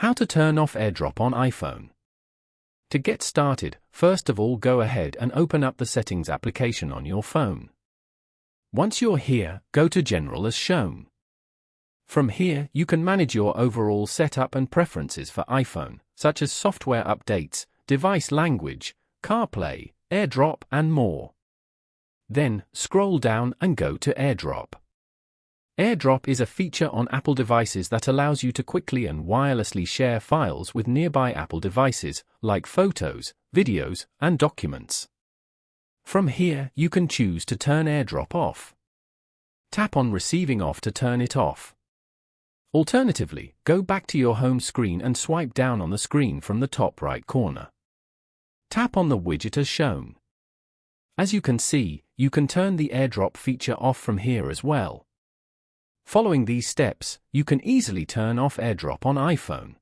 How to turn off AirDrop on iPhone. To get started, first of all go ahead and open up the Settings application on your phone. Once you're here, go to General as shown. From here, you can manage your overall setup and preferences for iPhone, such as software updates, device language, CarPlay, AirDrop, and more. Then, scroll down and go to AirDrop. AirDrop is a feature on Apple devices that allows you to quickly and wirelessly share files with nearby Apple devices, like photos, videos, and documents. From here, you can choose to turn AirDrop off. Tap on Receiving Off to turn it off. Alternatively, go back to your home screen and swipe down on the screen from the top right corner. Tap on the widget as shown. As you can see, you can turn the AirDrop feature off from here as well. Following these steps, you can easily turn off AirDrop on iPhone.